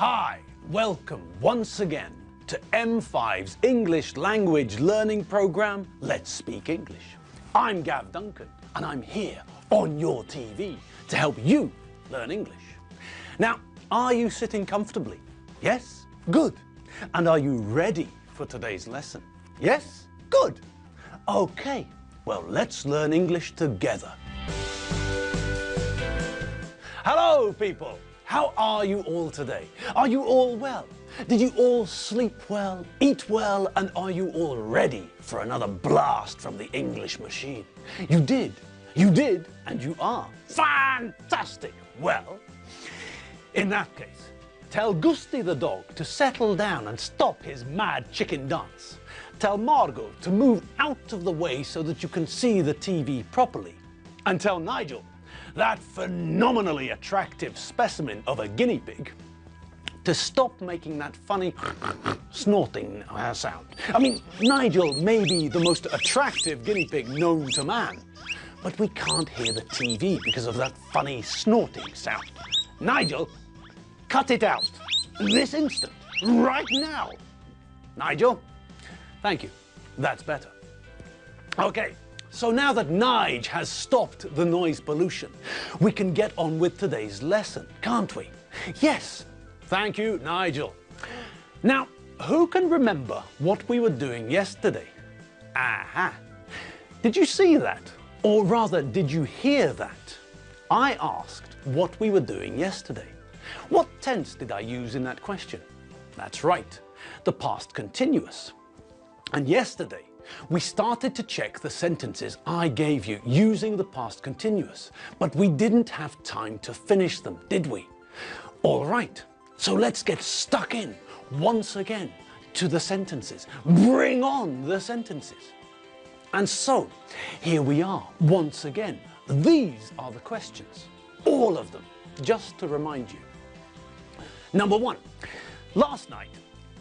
Hi, welcome once again to M5's English language learning program, Let's Speak English. I'm Gav Duncan and I'm here on your TV to help you learn English. Now, are you sitting comfortably? Yes? Good. And are you ready for today's lesson? Yes? Good. Okay, well, let's learn English together. Hello, people. How are you all today? Are you all well? Did you all sleep well, eat well, and are you all ready for another blast from the English machine? You did, and you are. Fantastic! Well, in that case, tell Gusti the dog to settle down and stop his mad chicken dance. Tell Margot to move out of the way so that you can see the TV properly. And tell Nigel, that phenomenally attractive specimen of a guinea pig, to stop making that funny snorting sound. I mean, Nigel may be the most attractive guinea pig known to man, but we can't hear the TV because of that funny snorting sound. Nigel, cut it out. This instant. Right now. Nigel? Thank you. That's better. Okay. So now that Nige has stopped the noise pollution, we can get on with today's lesson, can't we? Yes. Thank you, Nigel. Now, who can remember what we were doing yesterday? Aha. Did you see that? Or rather, did you hear that? I asked what we were doing yesterday. What tense did I use in that question? That's right, the past continuous. And yesterday, we started to check the sentences I gave you using the past continuous, but we didn't have time to finish them, did we? All right, so let's get stuck in once again to the sentences. Bring on the sentences. And so, here we are once again. These are the questions, all of them, just to remind you. Number one, last night,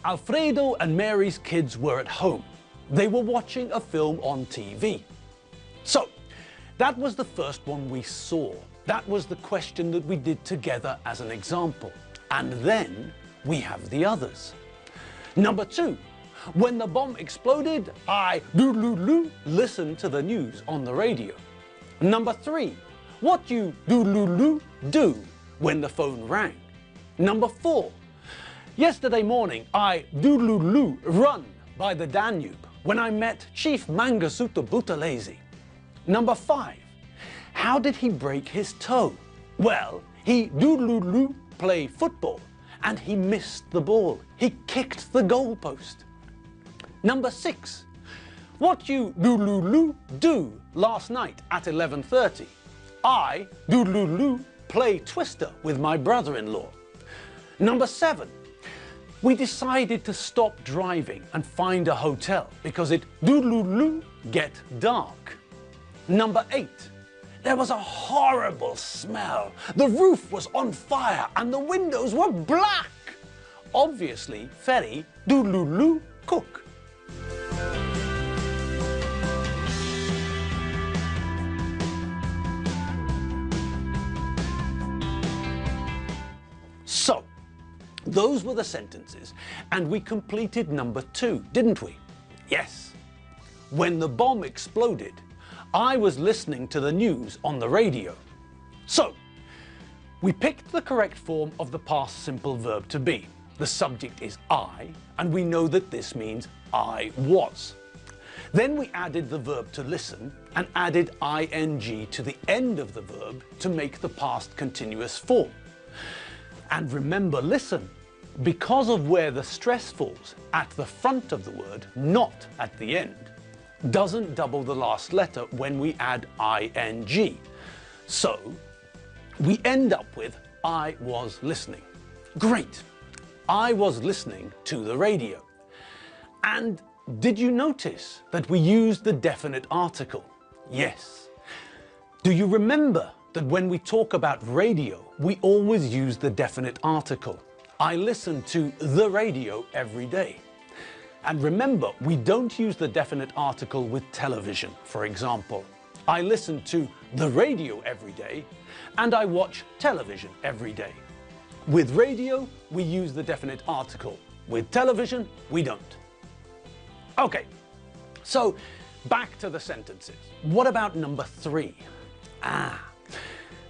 Alfredo and Mary's kids were at home. They were watching a film on TV. So, that was the first one we saw. That was the question that we did together as an example. And then we have the others. Number two, when the bomb exploded, I listened to the news on the radio. Number three, what you do when the phone rang. Number four, yesterday morning, I run by the Danube when I met Chief Mangasuto Buthelezi. Number five, how did he break his toe? Well, he play football and he missed the ball. He kicked the goalpost. Number six, what you do last night at 11:30? I play Twister with my brother-in-law. Number seven, we decided to stop driving and find a hotel because it get dark. Number eight, there was a horrible smell. The roof was on fire and the windows were black. Obviously, Ferry cook. So, those were the sentences, and we completed number two, didn't we? Yes. When the bomb exploded, I was listening to the news on the radio. So, we picked the correct form of the past simple verb to be. The subject is I, and we know that this means I was. Then we added the verb to listen and added ing to the end of the verb to make the past continuous form. And remember, listen, because of where the stress falls, at the front of the word, not at the end, doesn't double the last letter when we add ing. So, we end up with I was listening. Great! I was listening to the radio. And did you notice that we used the definite article? Yes. Do you remember that when we talk about radio, we always use the definite article? I listen to the radio every day. And remember, we don't use the definite article with television, for example. I listen to the radio every day, and I watch television every day. With radio, we use the definite article. With television, we don't. Okay, so back to the sentences. What about number 3?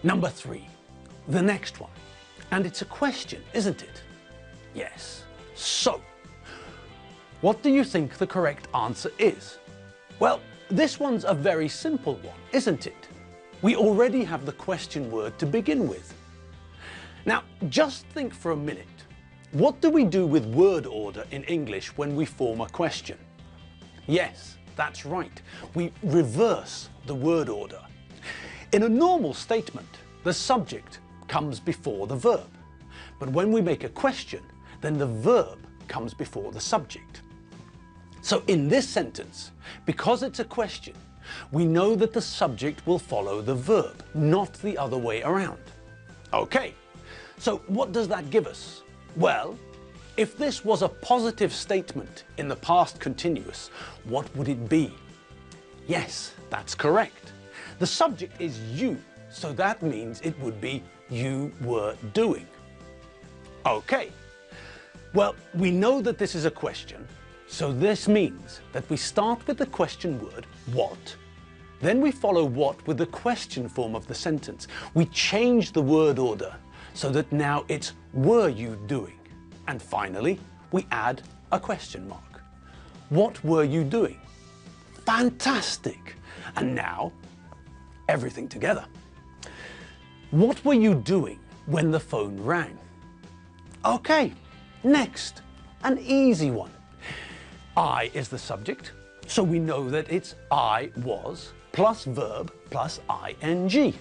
Number 3, the next one. And it's a question, isn't it? Yes. So, what do you think the correct answer is? Well, this one's a very simple one, isn't it? We already have the question word to begin with. Now, just think for a minute. What do we do with word order in English when we form a question? Yes, that's right. We reverse the word order. In a normal statement, the subject comes before the verb. But when we make a question, then the verb comes before the subject. So in this sentence, because it's a question, we know that the subject will follow the verb, not the other way around. Okay, so what does that give us? Well, if this was a positive statement in the past continuous, what would it be? Yes, that's correct. The subject is you, so that means it would be you were doing. Okay, well, we know that this is a question, so this means that we start with the question word, what, then we follow what with the question form of the sentence. We change the word order so that now it's were you doing? And finally, we add a question mark. What were you doing? Fantastic! And now, everything together. What were you doing when the phone rang? Okay, next, an easy one. I is the subject, so we know that it's I was plus verb plus ing.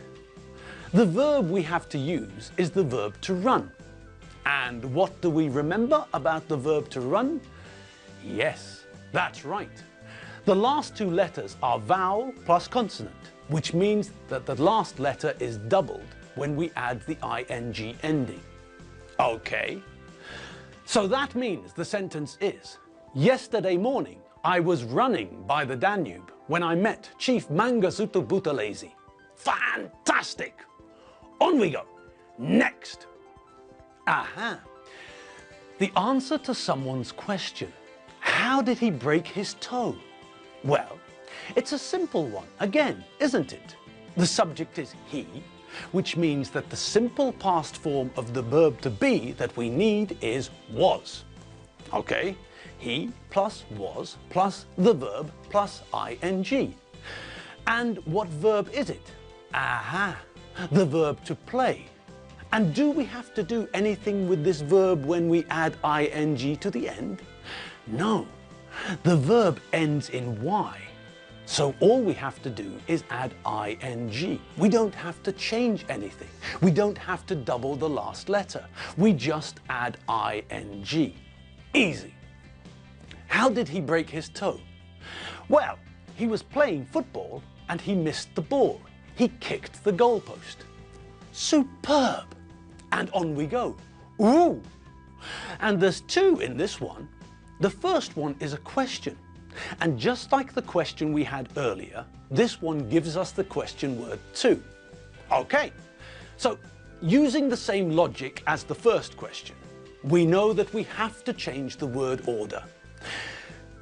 The verb we have to use is the verb to run. And what do we remember about the verb to run? Yes, that's right. The last two letters are vowel plus consonant, which means that the last letter is doubled when we add the ing ending. Okay, so that means the sentence is, yesterday morning I was running by the Danube when I met Chief Mangasutu Buthelezi. Fantastic! On we go. Next. Aha! The answer to someone's question, how did he break his toe? Well, it's a simple one again, isn't it? The subject is he, which means that the simple past form of the verb to be that we need is was. Okay, he plus was plus the verb plus ing. And what verb is it? Aha, the verb to play. And do we have to do anything with this verb when we add ing to the end? No, the verb ends in y. So all we have to do is add ing. We don't have to change anything. We don't have to double the last letter. We just add ing. Easy. How did he break his toe? Well, he was playing football and he missed the ball. He kicked the goalpost. Superb! And on we go. Ooh! And there's two in this one. The first one is a question. And just like the question we had earlier, this one gives us the question word to. Okay, so using the same logic as the first question, we know that we have to change the word order.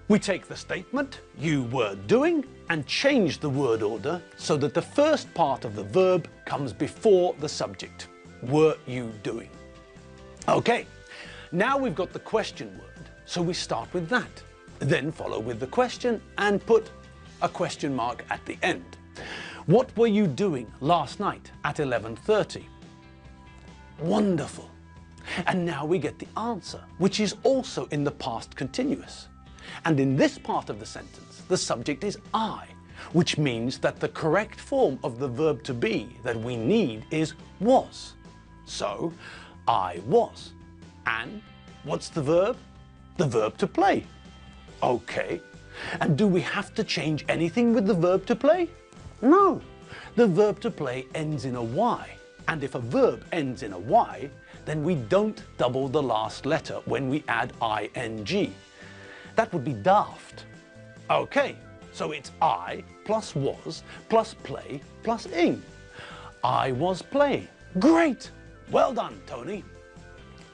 We take the statement, you were doing, and change the word order so that the first part of the verb comes before the subject. Were you doing? Okay, now we've got the question word, so we start with that. Then follow with the question and put a question mark at the end. What were you doing last night at 11:30? Wonderful. And now we get the answer, which is also in the past continuous. And in this part of the sentence, the subject is I, which means that the correct form of the verb to be that we need is was. So, I was. And what's the verb? The verb to play. Okay. And do we have to change anything with the verb to play? No. The verb to play ends in a Y. And if a verb ends in a Y, then we don't double the last letter when we add ing. That would be daft. Okay, so it's I plus was plus play plus ing. I was playing. Great! Well done, Tony.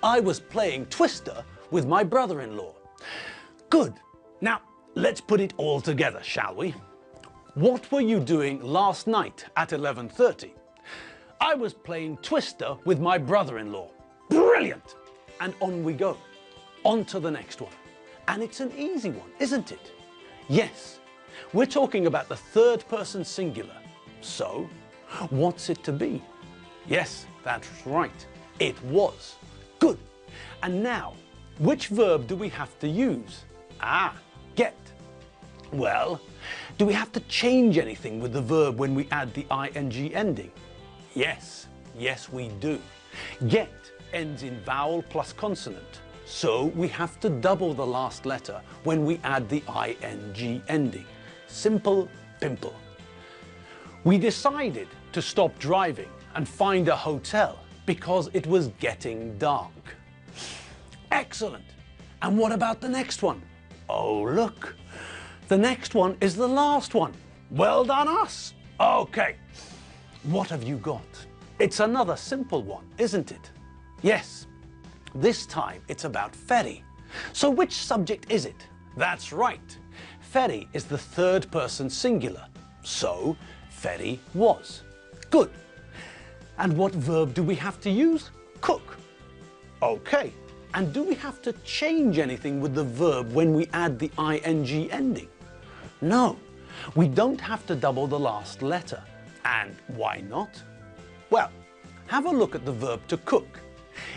I was playing Twister with my brother-in-law. Good. Now, let's put it all together, shall we? What were you doing last night at 11:30? I was playing Twister with my brother-in-law. Brilliant! And on we go. On to the next one. And it's an easy one, isn't it? Yes, we're talking about the third person singular. So, what's it to be? Yes, that's right. It was. Good. And now, which verb do we have to use? Get. Well, do we have to change anything with the verb when we add the ing ending? Yes, we do. Get ends in vowel plus consonant, so we have to double the last letter when we add the ing ending. Simple pimple. We decided to stop driving and find a hotel because it was getting dark. Excellent. And what about the next one? Oh, look. The next one is the last one. Well done us. Okay. What have you got? It's another simple one, isn't it? Yes. This time it's about ferry. So which subject is it? That's right. Ferry is the third person singular. So ferry was. Good. And what verb do we have to use? Cook. Okay. And do we have to change anything with the verb when we add the ing ending? No, we don't have to double the last letter. And why not? Well, have a look at the verb to cook.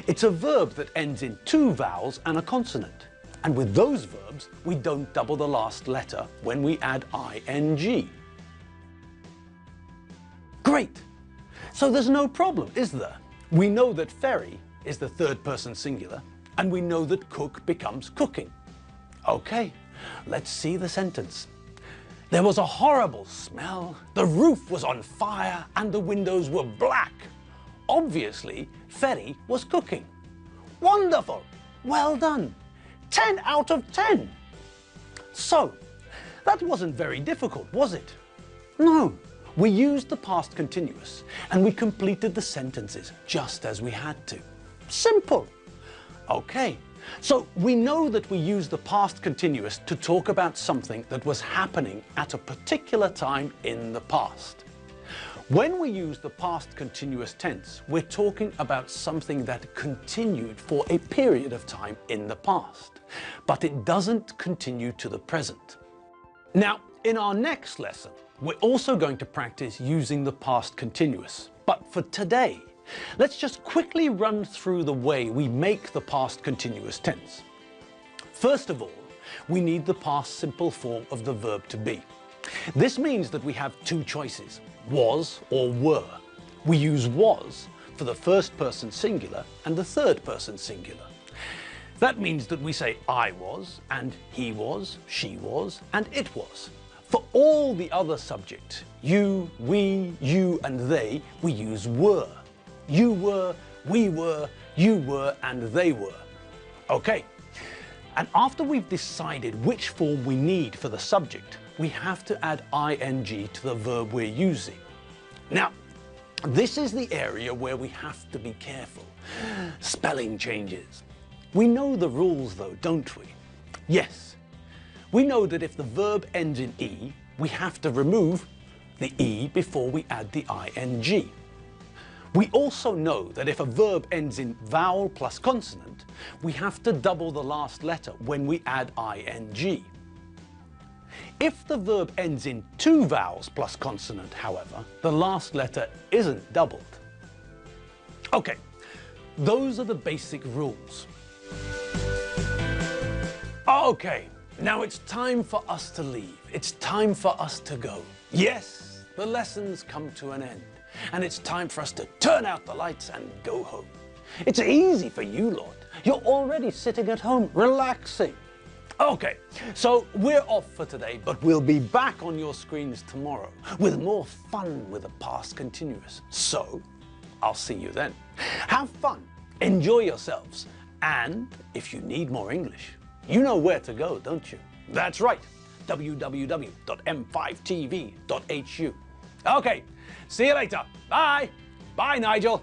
It's a verb that ends in two vowels and a consonant. And with those verbs, we don't double the last letter when we add ing. Great! So there's no problem, is there? We know that ferry is the third person singular, and we know that cook becomes cooking. Okay, let's see the sentence. There was a horrible smell, the roof was on fire, and the windows were black. Obviously, ferry was cooking. Wonderful! Well done! 10 out of 10! So, that wasn't very difficult, was it? No, we used the past continuous and we completed the sentences just as we had to. Simple! Okay, so we know that we use the past continuous to talk about something that was happening at a particular time in the past. When we use the past continuous tense, we're talking about something that continued for a period of time in the past, but it doesn't continue to the present. Now, in our next lesson, we're also going to practice using the past continuous. But for today, let's just quickly run through the way we make the past continuous tense. First of all, we need the past simple form of the verb to be. This means that we have two choices, was or were. We use was for the first person singular and the third person singular. That means that we say I was, and he was, she was, and it was. For all the other subjects, you, we, you, and they, we use were. You were, we were, you were, and they were. Okay, and after we've decided which form we need for the subject, we have to add ing to the verb we're using. Now, this is the area where we have to be careful. Spelling changes. We know the rules though, don't we? Yes. We know that if the verb ends in E, we have to remove the E before we add the ing. We also know that if a verb ends in vowel plus consonant, we have to double the last letter when we add ing. If the verb ends in two vowels plus consonant, however, the last letter isn't doubled. Okay, those are the basic rules. Okay, now it's time for us to leave. It's time for us to go. Yes, the lesson's come to an end, and it's time for us to turn out the lights and go home. It's easy for you lot. You're already sitting at home, relaxing. Okay, so we're off for today, but we'll be back on your screens tomorrow with more fun with the past continuous. So, I'll see you then. Have fun, enjoy yourselves, and if you need more English, you know where to go, don't you? That's right, www.m5tv.hu. Okay, see you later. Bye. Bye, Nigel.